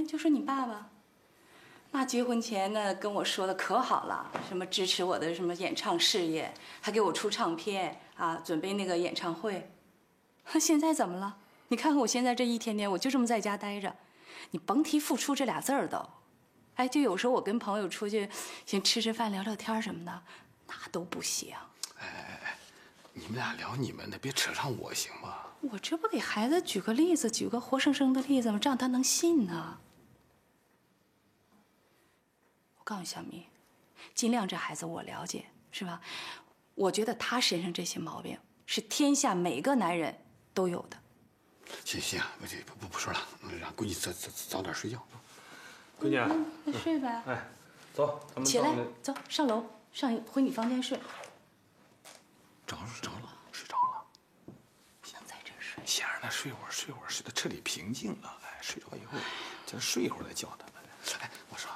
就说你爸爸，那结婚前呢跟我说的可好了，什么支持我的什么演唱事业，还给我出唱片啊，准备那个演唱会。现在怎么了？你看看我现在这一天天，我就这么在家待着，你甭提付出这俩字儿都。哎，就有时候我跟朋友出去，先吃吃饭、聊聊天什么的，那都不行。哎，你们俩聊你们的，别扯上我行吗？我这不给孩子举个例子，举个活生生的例子吗？这样他能信呢。我告诉你，小咪，尽量这孩子我了解，是吧？我觉得他身上这些毛病是天下每个男人都有的。行，我不说了，让闺女早点睡觉。闺女，那睡呗。哎，走，咱们起来，走上楼，回你房间睡。着了，睡着了。想在这睡？先让他睡会儿，睡他彻底平静了。哎，睡着以后，叫他睡一会儿再叫他。哎，我说，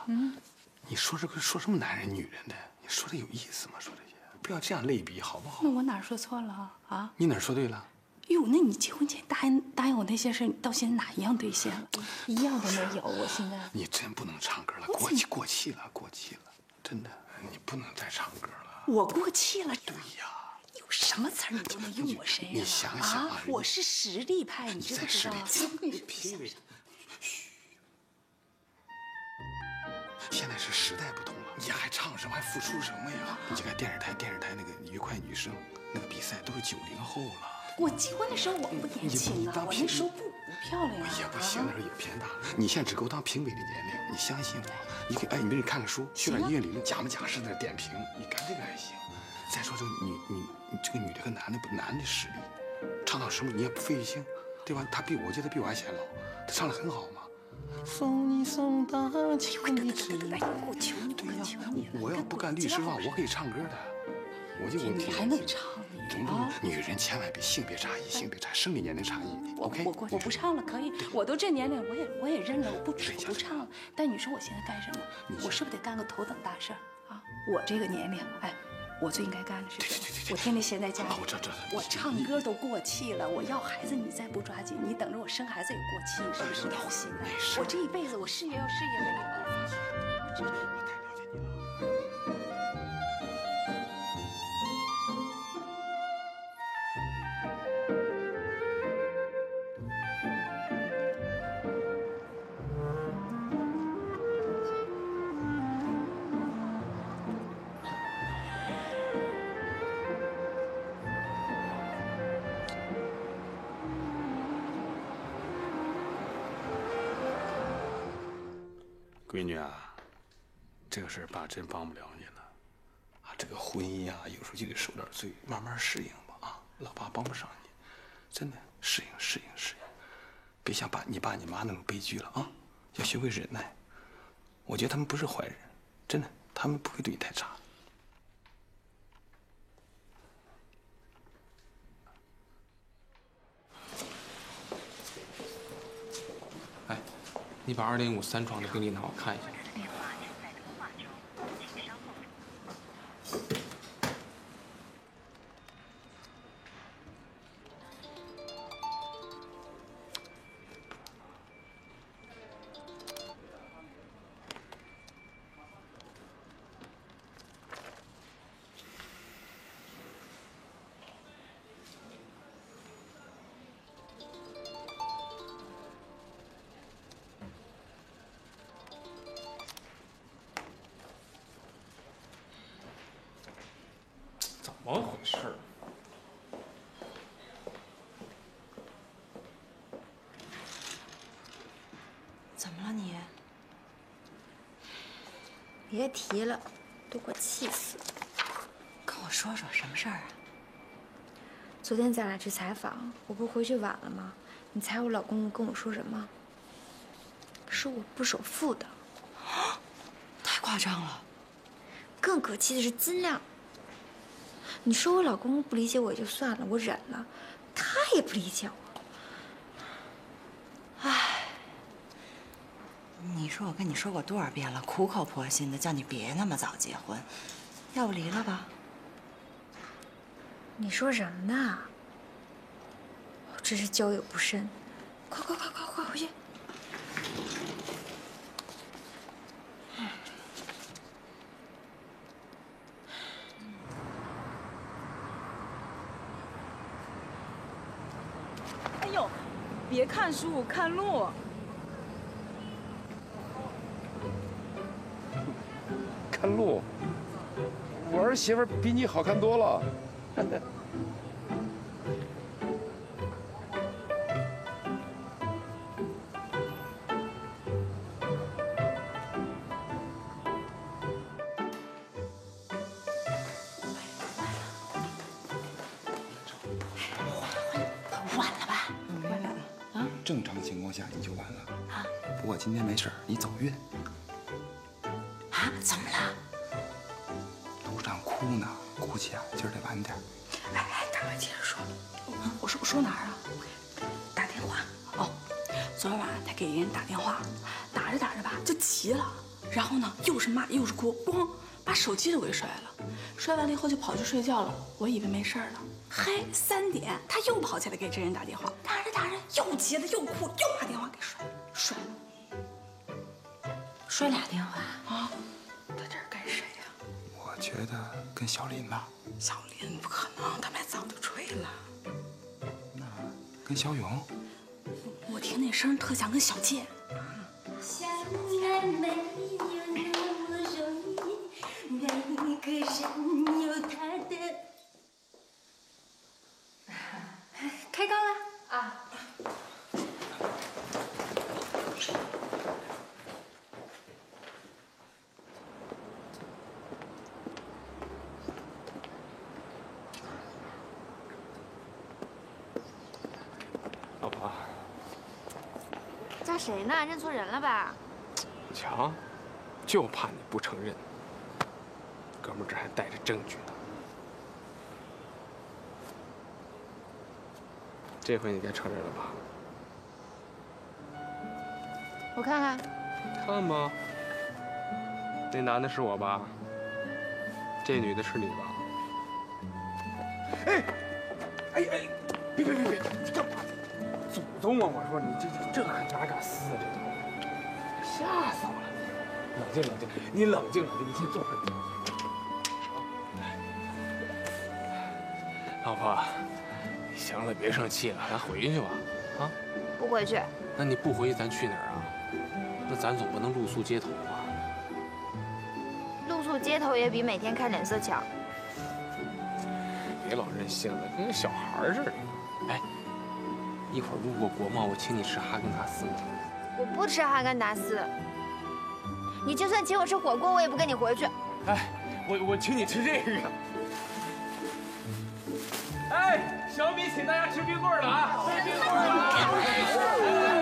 你说这个说什么男人女人的？你说的有意思吗？说这些，不要这样类比，好不好？那我哪说错了啊？你哪说对了？哟，那你结婚前答应我那些事，你到现在哪一样兑现了？一样都没有。我现在你真不能唱歌了，过气了，真的，你不能再唱歌了。我过气了？对呀。有什么词儿你都能用我身上？你想想啊，我是实力派，你知不知道？嘘。现在是时代不同了，你还唱什么？还付出什么呀？你就看电视台那个愉快女声那个比赛，都是90后了。我结婚的时候我不年轻啊，我那时候不漂亮啊。也不行，那时候也偏大了。你现在只够当评委的年龄，你相信我。你可以，你没事看看书，学点音乐理论，假模假式的点评，你干这个还行。再说这个你这个女的和男的实力，唱到什么你也不费心，对吧？我觉得比我还显老，他唱的很好嘛。送你送大情的纸。对呀，我要不干律师的话，我可以唱歌的。你还能唱啊？女人千万别性别差异，生理年龄差异。OK， 我不唱了，可以。我都这年龄，我也认了，我不唱了。但你说我现在干什么？我是不是得干个头等大事啊？我这个年龄，哎，我最应该干的是什么？我天天闲在家里，我唱歌都过气了，我要孩子你再不抓紧，你等着我生孩子也过气，是不是？不行啊！我这一辈子我事业没有。我太了解你了。闺女啊，这个事儿爸真帮不了你了，啊，这个婚姻啊，有时候就得受点罪，慢慢适应吧，啊，老爸帮不上你，真的适应，别像你爸你妈那种悲剧了啊，要学会忍耐。我觉得他们不是坏人，真的，他们不会对你太差。哎，你把2053床的病历拿我看一下。怎么回事？怎么了你？别提了，都给我气死了！跟我说说什么事儿啊？昨天咱俩去采访，我不是回去晚了吗？你猜我老公跟我说什么？说我不守妇道。太夸张了！更可气的是金亮。你说我老公不理解我也就算了，我忍了，他也不理解我。唉，你说我跟你说过多少遍了，苦口婆心的叫你别那么早结婚，要不离了吧？你说什么呢？我真是交友不慎。快回去！别看书，看路。看路，我儿媳妇比你好看多了。晚了吧？正常情况下你就晚了啊。不过今天没事，你走运。啊？怎么了？路上哭呢，哭泣啊，今儿得晚点。哎，赶快接着说。我说哪儿啊？打电话。哦，昨晚他给人打电话，打着打着吧就急了，然后呢又是骂又是哭，咣把手机都给摔了。摔完了以后就跑去睡觉了。我以为没事了，嘿，3点他又跑起来给这人打电话，打着打着又急了又哭，又把电话给摔了。摔俩电话啊？他这是跟谁呀？我觉得跟小林吧。小林不可能，他们俩早就吹了。那跟小勇？我听那声特像跟小健。相爱没有那么容易，每个人有他的。开杠了啊！老婆，叫谁呢？认错人了吧？你瞧，就怕你不承认。哥们儿这还带着证据呢。这回你该承认了吧？我看看。看吧，那男的是我吧？这女的是你吧？哎，别，你干嘛？祖宗啊！我说你这还哪敢撕啊？这都吓死我了！冷静，你冷静，你先坐会儿。老婆，行了，别生气了，咱回去吧。啊？不回去。那你不回去，咱去哪儿啊？那咱总不能露宿街头吧？露宿街头也比每天看脸色强。别老任性了，跟个小孩似的。哎，一会儿路过国贸，我请你吃哈根达斯。我不吃哈根达斯。你就算请我吃火锅，我也不跟你回去。哎，我请你吃这个。哎，小米请大家吃冰棍了啊！吃冰棍了啊！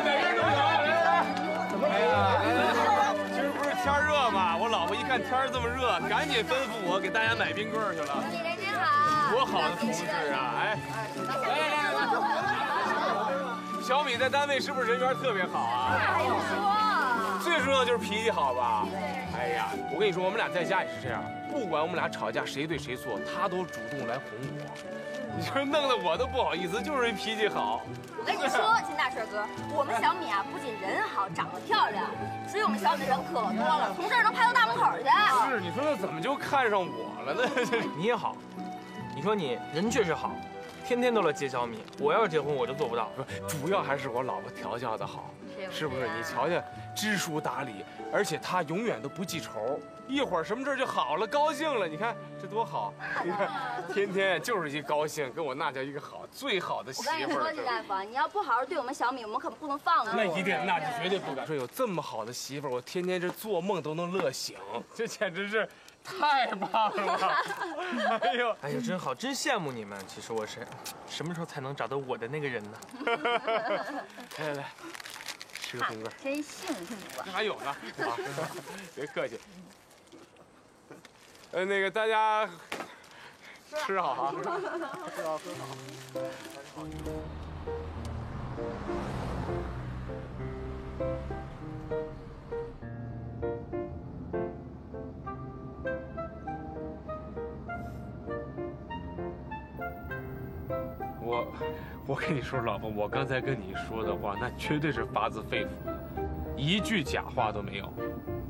每个人都有，来。怎么来？今儿不是天热吗？我老婆一看天这么热，赶紧吩咐我给大家买冰棍去了。你人真好，多好的同事啊！哎，来，小米在单位是不是人缘特别好啊？那还用说？最重要就是脾气好吧？哎呀，我跟你说，我们俩在家也是这样，不管我们俩吵架谁对谁错，他都主动来哄我。你说弄得我都不好意思，就是脾气好。我跟你说，金大帅哥，我们小米啊，不仅人好，长得漂亮，所以我们小米人可多了，从这儿能排到大门口去。是，你说他怎么就看上我了呢？你也好，你说你人确实好，天天都来接小米。我要是结婚，我就做不到。主要还是我老婆调教的好，是不是？你瞧瞧，知书达理，而且她永远都不记仇，一会儿什么事就好了，高兴了。你看这多好！你看，天天就是一高兴，跟我那叫一个好，最好的媳妇儿。我跟你说，金大夫，你要不好好对我们小米，我们可不能放过。那一定，那就绝对不敢说有这么好的媳妇儿，我天天这做梦都能乐醒，这简直是太棒了！哎呦，真好，真羡慕你们。其实我是，什么时候才能找到我的那个人呢？来，吃个冰棍。真幸福啊！还有呢，啊，别客气。那个大家吃好啊，吃好喝好。我跟你说，老婆，我刚才跟你说的话，那绝对是发自肺腑的，一句假话都没有，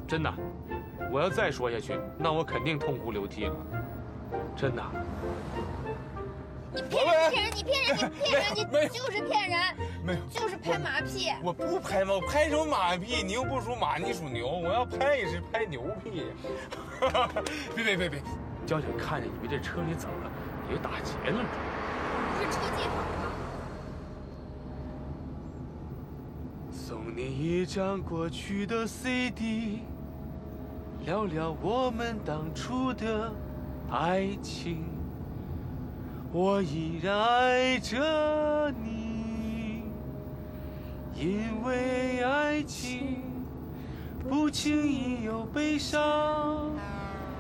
真的。我要再说下去，那我肯定痛哭流涕了，真的。你骗人，骗人，你骗人，你骗人，没有你就是骗人，没有，就是拍马屁。我不拍马，我拍什么马屁？你又不属马，你属牛，我要拍也是拍牛屁。别，娇姐看见以为这车里怎么了，以为打劫了。不是车借好吗？送你一张过去的 CD， 聊聊我们当初的爱情。我依然爱着你，因为爱情不轻易有悲伤，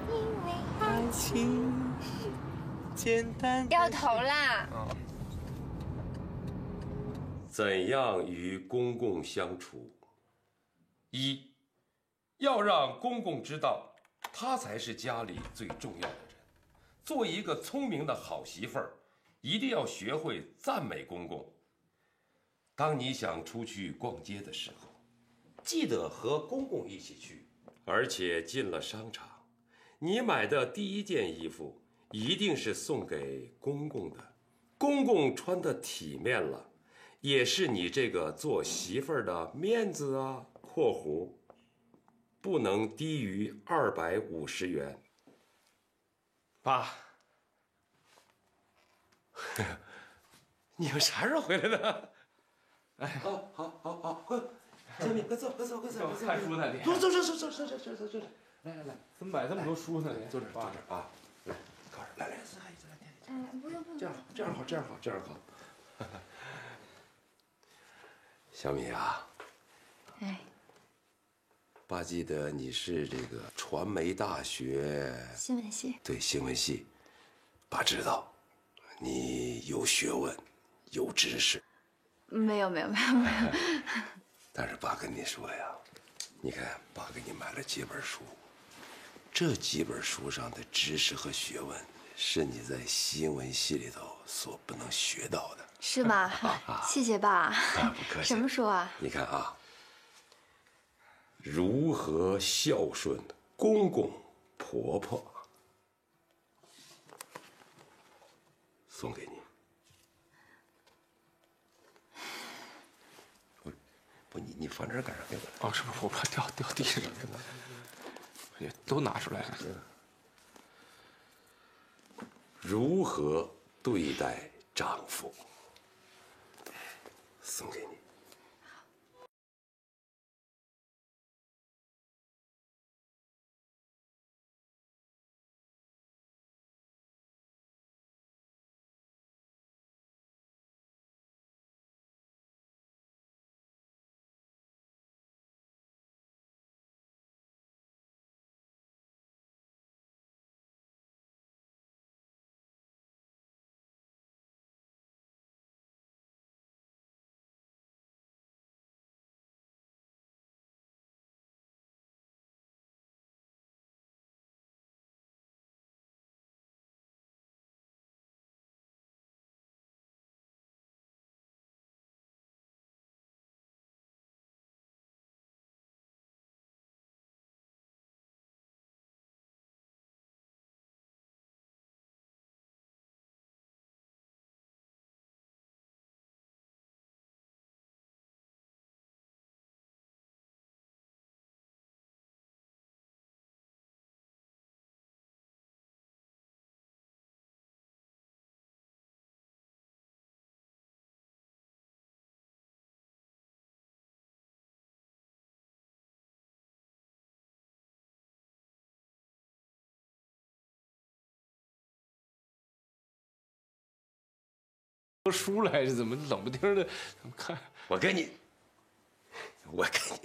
因为爱情简单。掉头啦！怎样与公公相处？一，要让公公知道，他才是家里最重要的人。做一个聪明的好媳妇儿，一定要学会赞美公公。当你想出去逛街的时候，记得和公公一起去。而且进了商场，你买的第一件衣服一定是送给公公的。公公穿的体面了，也是你这个做媳妇儿的面子啊。（括弧不能低于250元。）爸，你们啥时候回来的？哎，好，快，小米，快坐。看书呢你？坐，来，怎么买这么多书呢？坐这儿啊！来，靠着，来，阿姨，来，不用，这样好。小米啊，哎，爸记得你是这个传媒大学新闻系。对，新闻系，爸知道你有学问，有知识。没有。但是爸跟你说呀，你看爸给你买了几本书，这几本书上的知识和学问，是你在新闻系里头所不能学到的。是吗？谢谢爸。不客气。什么书啊？你看啊，如何孝顺公公婆婆，送给你。不，你放这儿干啥？给我。哦，是不是我怕掉地上？都拿出来了。如何对待丈夫，送给你。书来着，怎么冷不丁的？怎么看？我跟你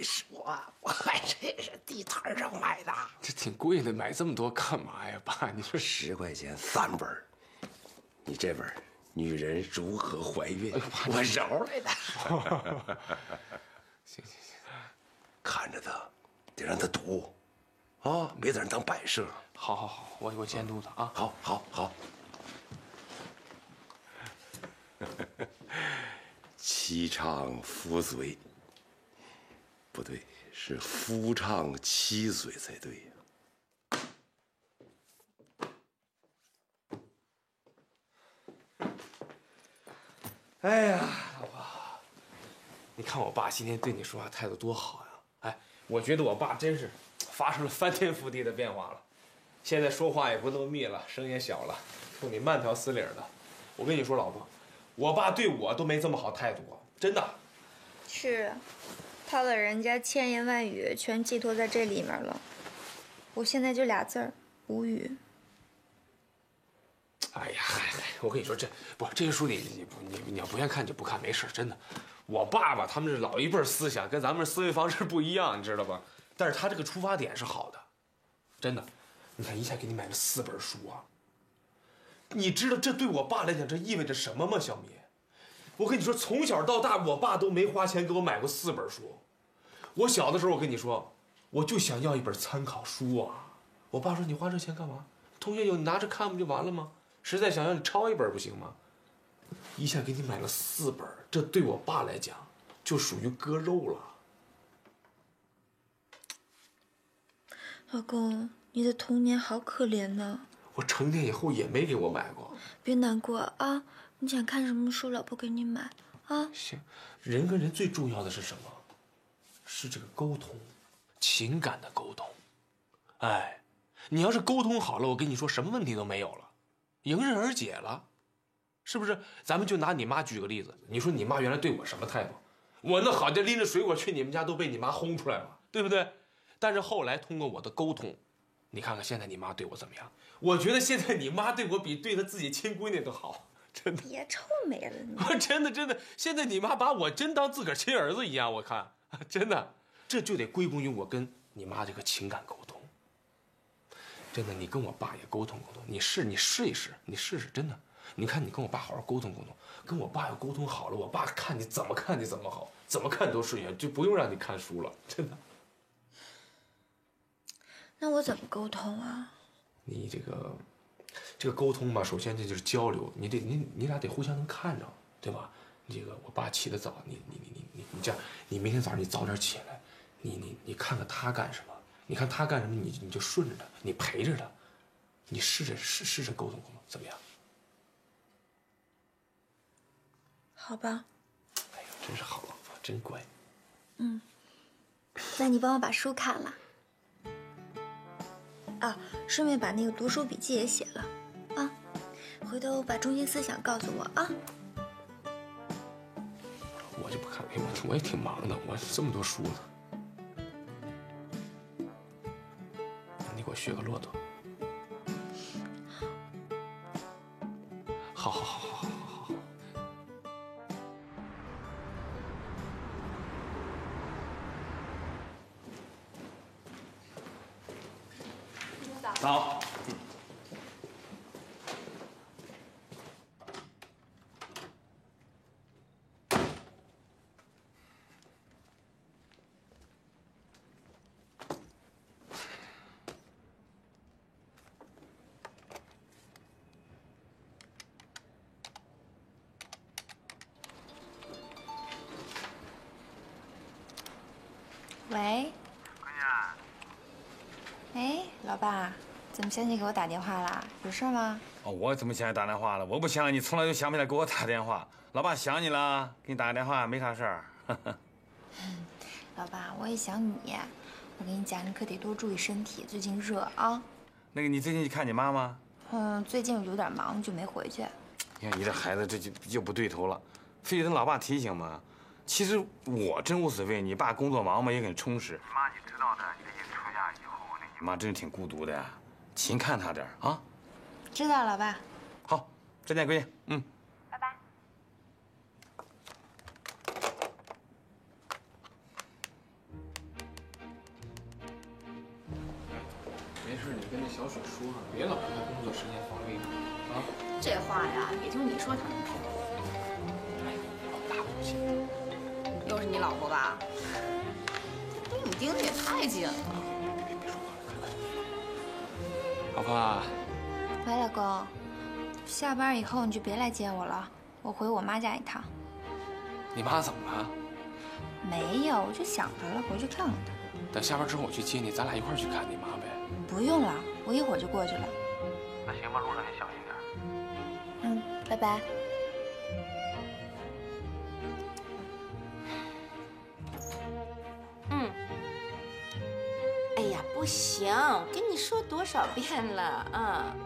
说啊，我还这是地摊上买的，这挺贵的，买这么多干嘛呀，爸？你说10块钱3本，你这本《女人如何怀孕》，我揉来的。行，看着他，得让他读，啊，别在那当摆设。好，我监督他啊。好。妻唱夫随，不对，是夫唱妻随才对呀。哎呀，老婆，你看我爸今天对你说话态度多好呀！哎，我觉得我爸真是发生了翻天覆地的变化了。现在说话也不那么密了，声也小了，冲你慢条斯理的。我跟你说，老婆，我爸对我都没这么好态度过，真的。是，他把人家千言万语全寄托在这里面了。我现在就俩字儿，无语。哎呀，我跟你说，这些书你要不愿看就不看，没事，真的。我爸爸他们是老一辈思想，跟咱们思维方式不一样，你知道吧？但是他这个出发点是好的，真的。你看一下给你买了4本书啊！你知道这对我爸来讲这意味着什么吗，小米？我跟你说，从小到大，我爸都没花钱给我买过4本书。我小的时候，我跟你说，我就想要一本参考书啊。我爸说：“你花这钱干嘛？同学有你拿着看不就完了吗？实在想要你抄一本不行吗？”一下给你买了4本，这对我爸来讲就属于割肉了。老公，你的童年好可怜呐！我成年以后也没给我买过。别难过啊，你想看什么书，老婆给你买啊。行，人跟人最重要的是什么？是这个沟通，情感的沟通。哎，你要是沟通好了，我跟你说，什么问题都没有了，迎刃而解了，是不是？咱们就拿你妈举个例子，你说你妈原来对我什么态度？我那好像拎着水果去你们家都被你妈轰出来了，对不对？但是后来通过我的沟通，你看看现在你妈对我怎么样？我觉得现在你妈对我比对她自己亲闺女都好，真的。别臭美了你！真的，现在你妈把我真当自个儿亲儿子一样，我看真的，这就得归功于我跟你妈这个情感沟通。真的，你跟我爸也沟通沟通，你试一试，你试试，真的。你看你跟我爸好好沟通沟通，跟我爸要沟通好了，我爸看你怎么看你怎么好，怎么看都顺眼，就不用让你看书了，真的。那我怎么沟通啊？你这个沟通吧，首先这就是交流，你俩得互相能看着，对吧？我爸起得早，你这样，你明天早上你早点起来，你看看他干什么，你看他干什么，你就顺着他，你陪着他，你试着沟通沟通，怎么样？好吧。哎呀，真是好老婆，真乖。嗯，那你帮我把书看了。啊，顺便把那个读书笔记也写了，啊，回头把中心思想告诉我啊。我就不看，我也挺忙的，我这么多书呢。你给我学个骆驼。好。早。喂。闺女。哎，老爸。怎么想起给我打电话了？有事吗？哦，我怎么想你打电话了？我不想你，从来就想不起来给我打电话。老爸想你了，给你打个电话，没啥事儿。老爸，我也想你。我跟你讲，你可得多注意身体，最近热啊。那个，你最近去看你妈吗？最近有点忙，就没回去。你看你这孩子，这就不对头了，非得跟老爸提醒嘛。其实我真无所谓，你爸工作忙嘛，也很充实。你妈，你知道的，你这一出嫁以后，你妈真是挺孤独的呀。勤看他点啊！知道，老爸。好，再见，闺女。嗯，拜拜。没事，你跟那小雪说说，别老跟他工作时间防卫啊。这话呀，也就你说他能听。老大不行。又是你老婆吧？你盯得也太紧了。别说话了，快。老婆。喂，老公，下班以后你就别来接我了，我回我妈家一趟。你妈怎么了？没有，我就想着了，回去看看她。等下班之后我去接你，咱俩一块儿去看你妈呗。不用了，我一会儿就过去了。那行吧，路上你小心点。嗯，拜拜。不行，我跟你说多少遍了啊？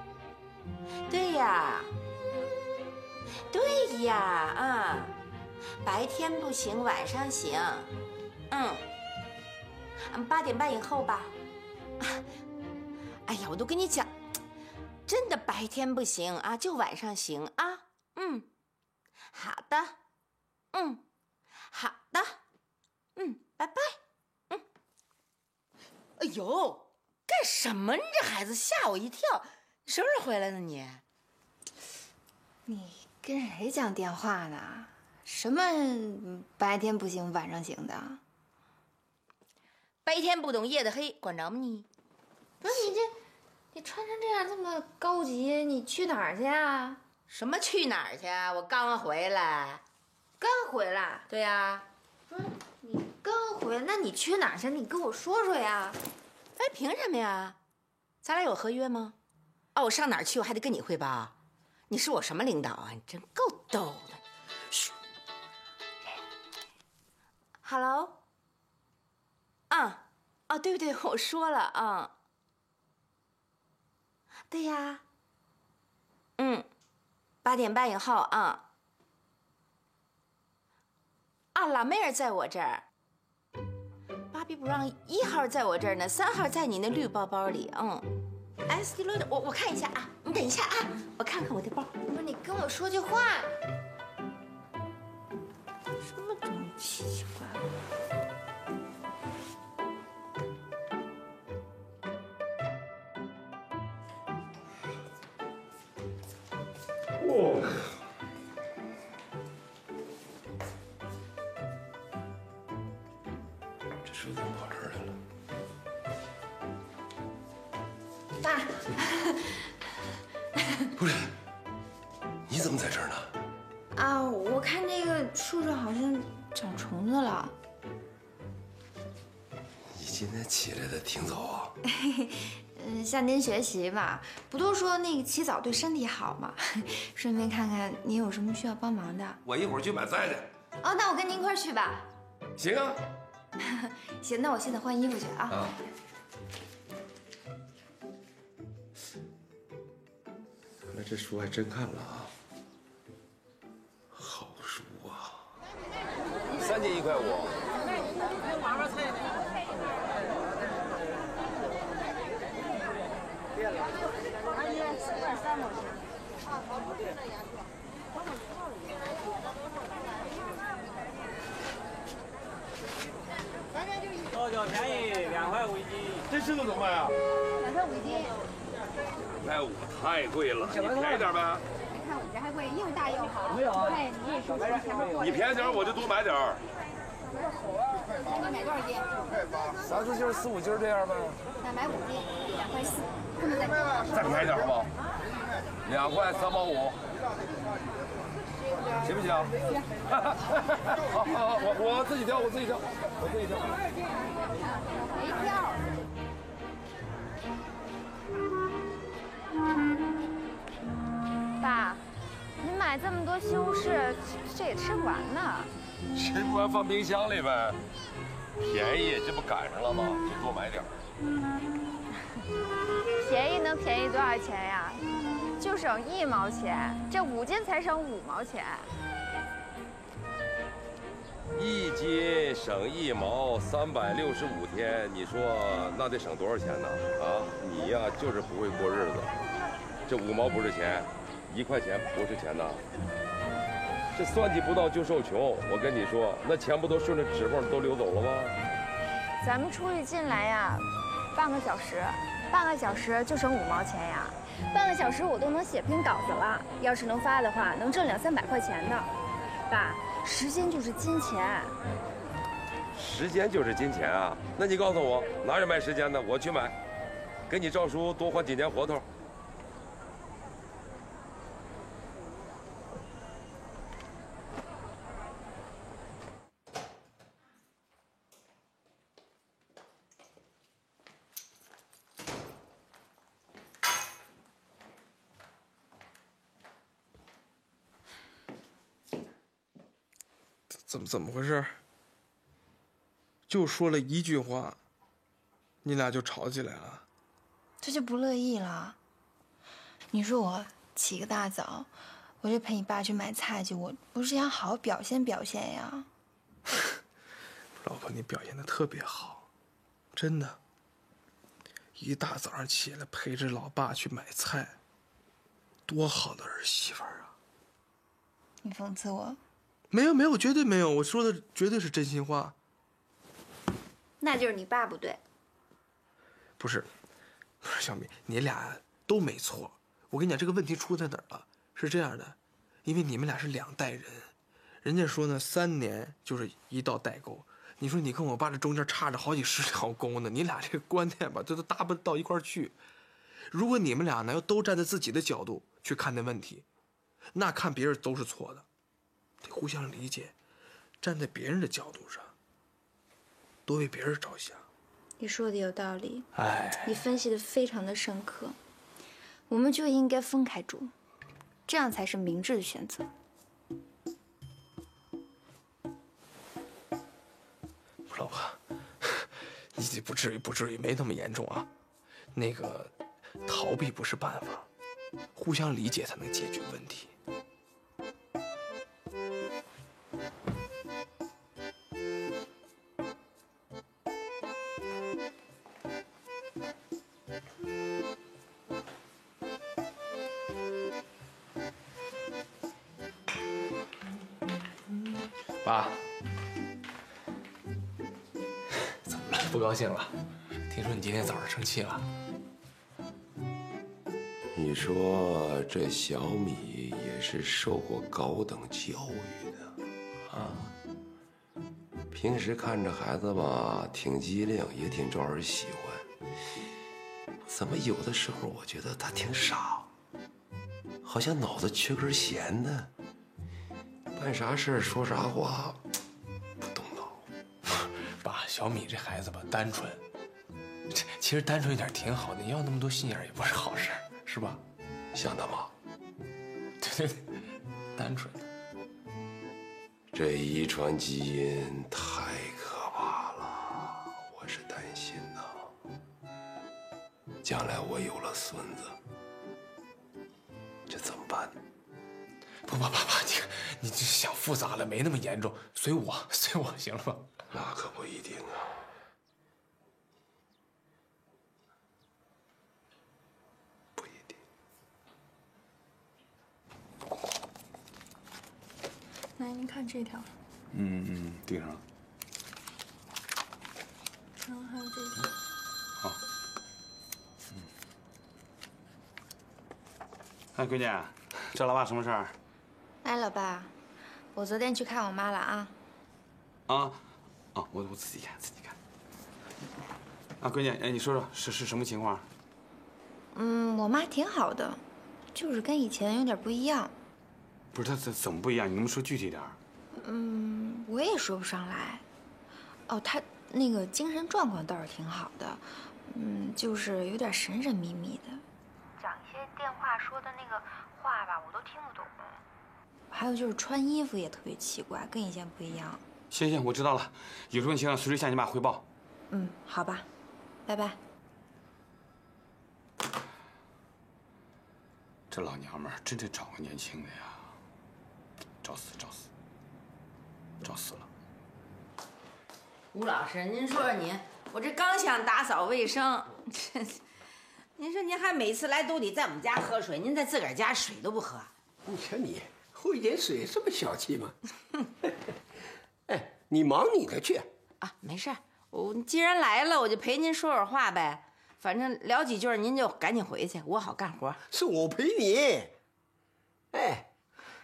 对呀，对呀，啊，白天不行，晚上行。8点半以后吧。哎呀，我都跟你讲，真的白天不行啊，就晚上行啊。好的，好的，拜拜。哎呦，干什么？你这孩子吓我一跳！你什么时候回来的你？你跟谁讲电话呢？什么白天不行，晚上行的？白天不懂夜的黑，管着吗你？不是你穿成这样这么高级，你去哪儿去啊？什么去哪儿去啊？我刚回来。刚回来？对呀。不是你刚回来，那你去哪儿去？你跟我说说呀。哎，凭什么呀？咱俩有合约吗？哦，我上哪儿去我还得跟你汇报？你是我什么领导啊？你真够逗的。嘘。Hello。对不对？我说了啊。对呀。8点半以后啊。老妹儿在我这儿。芭比不让1号在我这儿呢，3号在你那绿包包里。SD 罗的，我看一下啊，你等一下啊，我看看我的包。不是你跟我说句话。什么东西奇奇怪怪？这书怎么跑这儿来了？爸，不是，你怎么在这儿呢？我看这个树上好像长虫子了。你今天起来的挺早啊。向您学习嘛，不都说那个起早对身体好嘛？顺便看看您有什么需要帮忙的。我一会儿去买菜去。那我跟您一块儿去吧。行啊。行，那我现在换衣服去啊。看来这书还真看了啊。好书啊。3斤1块5。豆角便宜，2块5一斤。这柿子怎么卖啊2块5一斤。2块5太贵了，你便宜点呗。你看我们这还贵，又大又好。没有啊。哎，你也说前面做的。你便宜点我就多买点儿。那你买多少斤3、4斤、4、5斤这样呗。那买5斤，2块4，不能再便宜。再便宜点好不好？2块3毛5，行不行？行。好，我自己挑，我自己挑。没挑。爸，您买这么多西红柿，这也吃不完呢。吃不完放冰箱里呗。便宜，这不赶上了吗？就多买点。便宜能便宜多少钱呀？就省1毛钱，这5斤才省5毛钱。1斤省1毛，365天，你说那得省多少钱呢？啊，你呀就是不会过日子。这5毛不是钱，1块钱不是钱呐。这算计不到就受穷，我跟你说，那钱不都顺着指缝都流走了吗？咱们出去进来呀，半个小时就省5毛钱呀。半个小时我都能写篇稿子了，要是能发的话，能挣200-300块钱呢。爸，时间就是金钱。时间就是金钱啊？那你告诉我哪有卖时间的，我去买，给你赵叔多换几年活头。怎么回事？就说了一句话，你俩就吵起来了。这就不乐意了。你说我起个大早，我就陪你爸去买菜去，我不是想好好表现表现呀？老婆，你表现得特别好，真的。一大早上起来陪着老爸去买菜，多好的儿媳妇啊！你讽刺我？没有没有，绝对没有，我说的绝对是真心话。那就是你爸不对。不是小米，你俩都没错。我跟你讲，这个问题出在哪儿了？是这样的，因为你们俩是2代人，人家说呢，3年就是一道代沟。你说你跟我爸这中间差着好几10条沟呢，你俩这个观念吧，这都搭不到一块儿去。如果你们俩呢要都站在自己的角度去看待问题，那看别人都是错的，得互相理解，站在别人的角度上，多为别人着想。你说的有道理，哎，你分析的非常的深刻，我们就应该分开住，这样才是明智的选择。老婆，你不至于没那么严重啊。那个逃避不是办法，互相理解才能解决问题。爸，怎么了？不高兴了？听说你今天早上生气了。你说这小米也是受过高等教育的啊？平时看着孩子吧，挺机灵，也挺招人喜欢。怎么有的时候我觉得他挺傻，好像脑子缺根弦呢？办啥事说啥话，不动脑。爸，小米这孩子吧，单纯。其实单纯一点挺好的，你要那么多心眼也不是好事，是吧？想得好。对，单纯。这遗传基因太可怕了，我是担心呐。将来我有了孙子，这怎么办？不，爸，你这想复杂了，没那么严重，随我行了吧？那可不一定啊。不一定。来，您看这条。订上了。然后还有这条。好。哎，闺女，找老爸什么事儿？哎，老爸，我昨天去看我妈了啊。我自己看。啊，闺女，哎，你说说是什么情况？我妈挺好的，就是跟以前有点不一样。不是，她怎么不一样？你能不能说具体点儿？我也说不上来。哦，她那个精神状况倒是挺好的，就是有点神神秘秘的，讲一些电话说的那个话吧，我都听不懂。还有就是穿衣服也特别奇怪，跟以前不一样。行，我知道了，有什么情况随时向你妈汇报。好吧，拜拜。这老娘们儿真得找个年轻的呀，找死了。吴老师，您说说您，我这刚想打扫卫生，您说您还每次来都得在我们家喝水，您在自个儿家水都不喝。你瞧你喝一点水这么小气吗？哎，你忙你的去啊，没事，我既然来了，我就陪您说会儿话呗。反正聊几句，您就赶紧回去，我好干活。是我陪你。哎，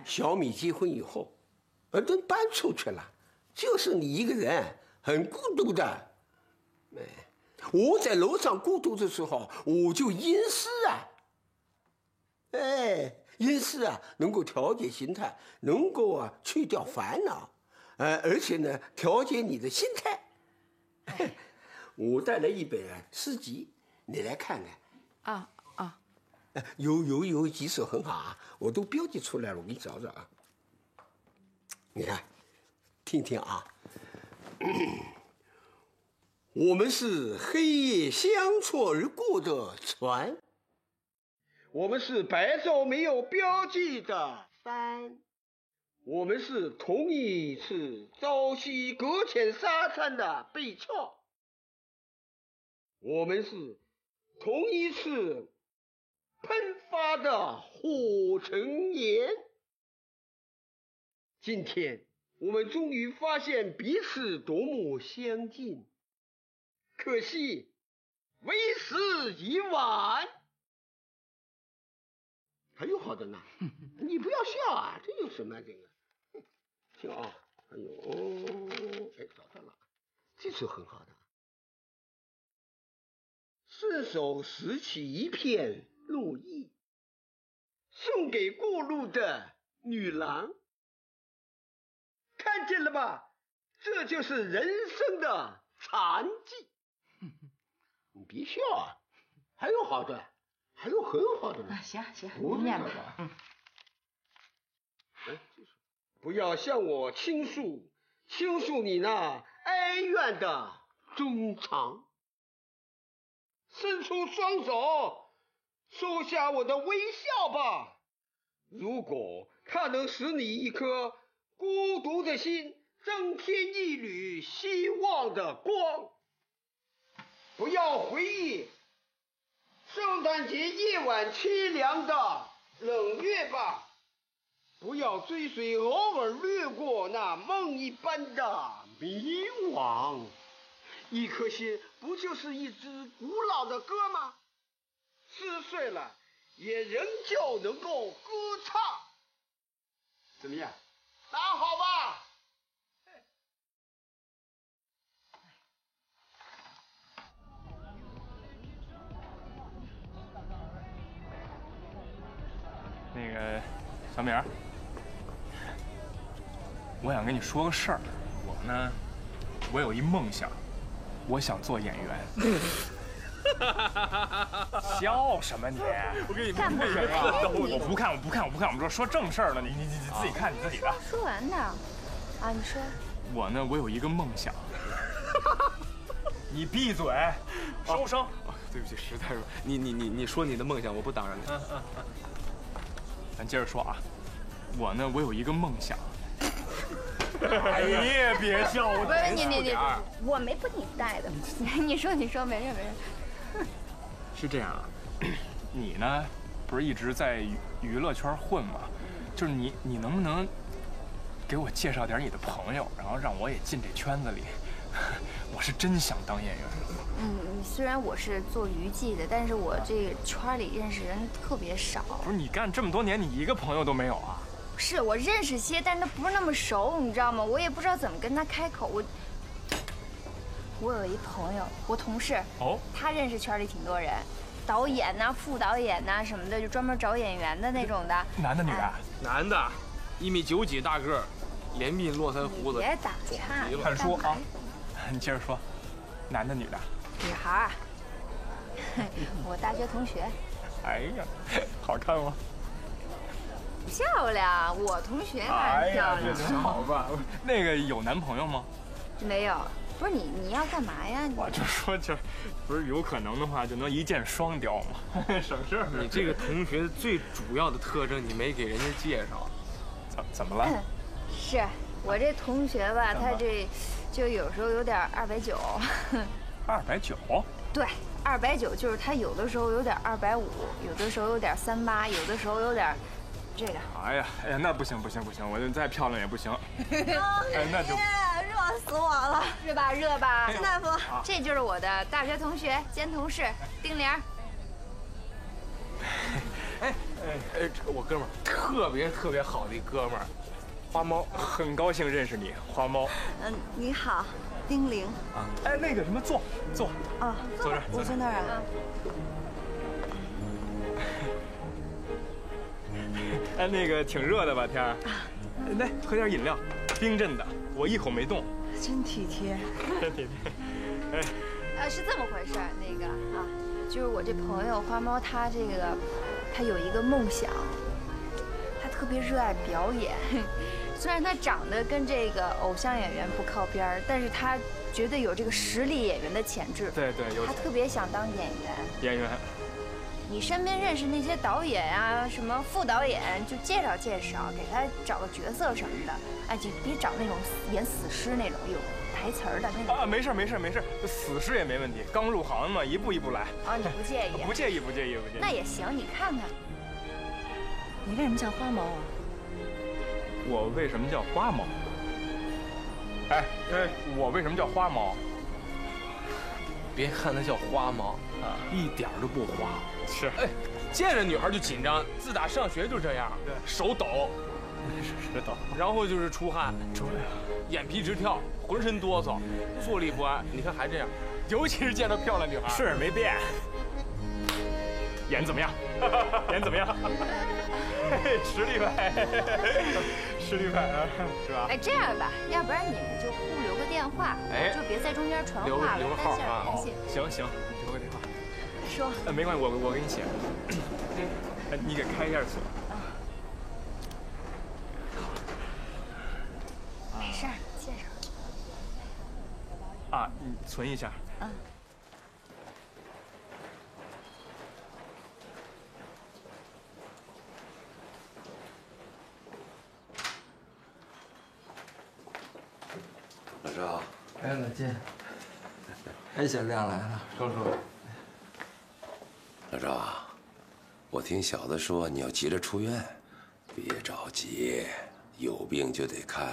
小米结婚以后，都搬出去了，就剩你一个人，很孤独的。哎，我在楼上孤独的时候，我就吟诗啊。哎，吟诗啊，能够调节心态，能够去掉烦恼，而且呢，调节你的心态。我带来一本诗集。你来看看有几首很好啊，我都标记出来了，我给你找找啊。你看，听听啊。我们是黑夜相错而过的船，我们是白昼没有标记的山，我们是同一次朝夕搁浅沙滩的贝壳，我们是同一次喷发的火成岩。今天我们终于发现彼此多么相近，可惜为时已晚。还有好的呢，你不要笑啊，这有什么这个？听啊，还有，哎，找到了，这首很好的。顺手拾起一片落叶，送给过路的女郎。看见了吧？这就是人生的残疾。你别笑啊，还有好的，还有很好的呢。行，你念吧。哎，不要向我倾诉你那哀怨的衷肠。伸出双手，收下我的微笑吧。如果它能使你一颗孤独的心增添一缕希望的光。不要回忆圣诞节夜晚凄凉的冷月吧。不要追随偶尔掠过那梦一般的迷惘。一颗心不就是一支古老的歌吗？撕碎了也仍旧能够歌唱。怎么样？打好吧。那个小米儿，我想跟你说个事儿。我有一梦想，我想做演员。笑什么你？我给你看不看？我不看，我们说正事儿呢。你自己看你自己的。说完的，啊，你说。我有一个梦想。你闭嘴，收声。对不起，实在是你说你的梦想，我不打扰你。咱接着说啊，我有一个梦想。哎，你也别笑，我你，我没不你带的。你说，没事。是这样啊，你呢，不是一直在娱乐圈混吗？就是你能不能给我介绍点你的朋友，然后让我也进这圈子里？我是真想当演员。虽然我是做娱记的，但是我这个圈里认识人特别少。不是你干这么多年，你一个朋友都没有啊？是我认识些，但是他不是那么熟，你知道吗？我也不知道怎么跟他开口。我有一朋友，我同事，他认识圈里挺多人，导演呐、副导演呐什么的，就专门找演员的那种的。男的女的？男的，1.9米几大个儿，连鬓络腮胡子。别打岔，看书啊！你接着说，男的女的？女孩。我大学同学。哎呀，好看吗？漂亮，我同学还漂亮。好吧，那个有男朋友吗？没有。不是你要干嘛呀？我就说不是有可能的话，就能一箭双雕嘛，省事儿。你这个同学最主要的特征，你没给人家介绍，怎么了？是我这同学吧，他这就有时候有点290。290？对，290就是他有的时候有点250，有的时候有点38，有的时候有点。这个，哎呀，那不行，我再漂亮也不行。那就热死我了，热吧，大夫，这就是我的大学同学兼同事丁玲。我哥们儿特别好的一哥们儿，花猫，很高兴认识你，花猫。你好，丁玲。哎，那个什么，坐。啊，坐这儿。我坐那儿啊。哎，那个挺热的吧天儿？来喝点饮料，冰镇的，我一口没动。真体贴。真体贴。哎，是这么回事，那个啊，就是我这朋友花猫，他有一个梦想，他特别热爱表演，虽然他长得跟这个偶像演员不靠边儿，但是他绝对有这个实力演员的潜质。对，有。他特别想当演员。演员。你身边认识那些导演啊，什么副导演，就介绍介绍，给他找个角色什么的。哎，就别找那种演死尸那种有台词儿的那种。啊，没事，死尸也没问题。刚入行嘛，一步一步来。啊，你不介意？不介意。那也行，你看看。你为什么叫花毛啊？我为什么叫花毛？哎，我为什么叫花毛？别看它叫花毛啊，一点都不花。是。哎，见着女孩就紧张，自打上学就这样。对，手抖，是抖，然后就是出汗，眼皮直跳，浑身哆嗦，坐立不安。你看还这样，尤其是见到漂亮女孩。是没变。演怎么样？演怎么样？实力派，实力派啊，是吧？哎，这样吧，要不然你们就互留个电话，就别在中间传话了，留个号啊。联系。行，留个电话。说。没关系，我给你写。你给开一下锁。没事，介绍。啊，你存一下。嗯。老赵，哎，老金，哎，小亮来了，叔。老赵啊，我听小子说你要急着出院，别着急，有病就得看。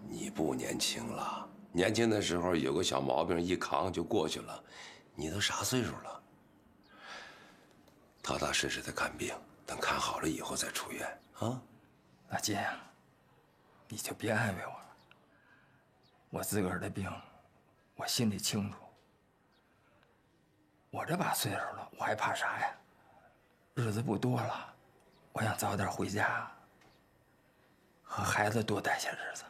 你不年轻了，年轻的时候有个小毛病一扛就过去了，你都啥岁数了？踏踏实实的看病，等看好了以后再出院啊。老金啊，你就别安慰我了。我自个儿的病，我心里清楚。我这把岁数了，我还怕啥呀？日子不多了，我想早点回家，和孩子多待些日子。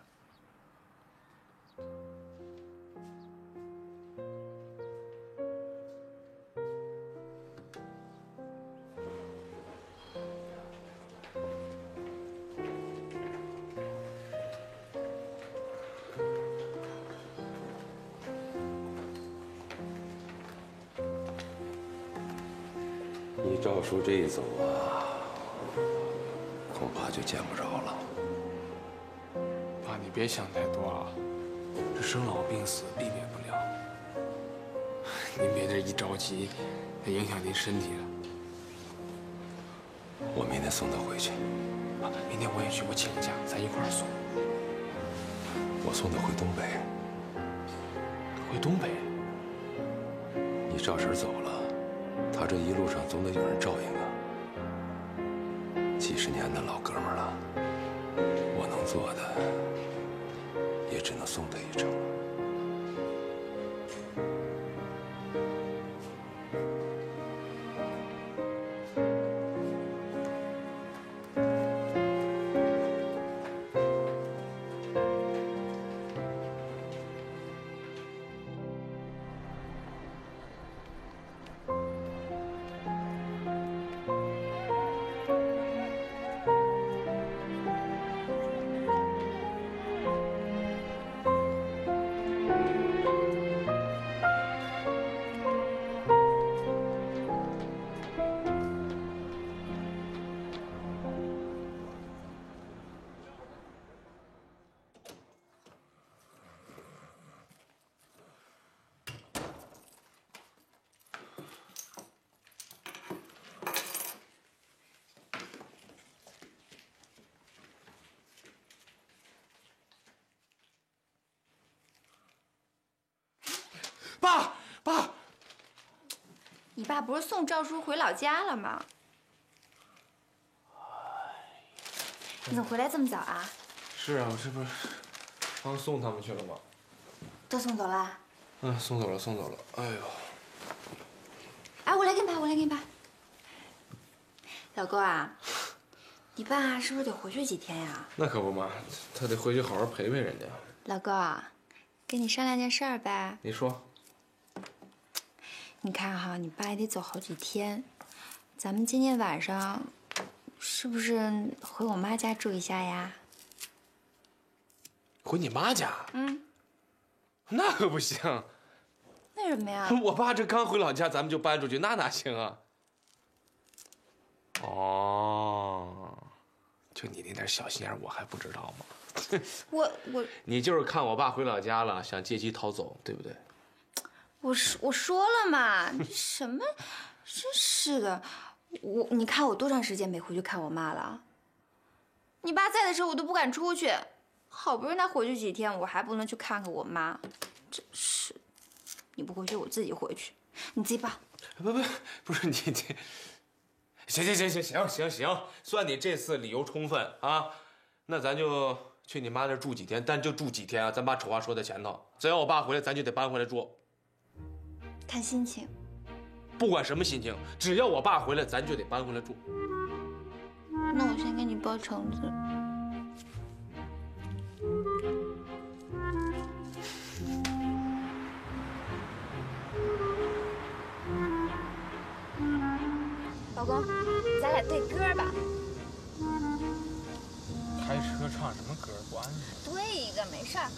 你照叔这一走啊，恐怕就见不着了。爸，你别想太多啊，这生老病死避免不了。您别这一着急，也影响您身体了。我明天送他回去。啊，明天我也去，我请假，咱一块儿送。我送他回东北。回东北？你赵婶走了。他这一路上总得有人照应啊，几十年的老哥们了，我能做的也只能送他一程。爸，你爸不是送赵叔回老家了吗？你怎么回来这么早啊？是啊，我这不是刚送他们去了吗？都送走了？嗯，送走了。哎呦！哎，我来给你拍。老公啊，你爸是不是得回去几天呀？那可不嘛，他得回去好好陪陪人家。老公啊，跟你商量件事儿呗。你说。你看哈，你爸也得走好几天，咱们今天晚上是不是回我妈家住一下呀？回你妈家？那可不行。为什么呀？我爸这刚回老家，咱们就搬出去，那哪行啊？哦，就你那点小心眼，我还不知道吗？我你就是看我爸回老家了，想借机逃走，对不对？我说了嘛，什么，真是的，你看我多长时间没回去看我妈了？你爸在的时候我都不敢出去，好不容易他回去几天，我还不能去看看我妈，真是。你不回去，我自己回去，你自己抱。不是你这。行，算你这次理由充分啊，那咱就去你妈那儿住几天，但就住几天啊，咱把丑话说在前头。只要我爸回来，咱就得搬回来住。看心情。不管什么心情，只要我爸回来，咱就得搬回来住。那我先给你包橙子。老公，咱俩对歌吧。开车唱什么歌不安全？对一个没事儿。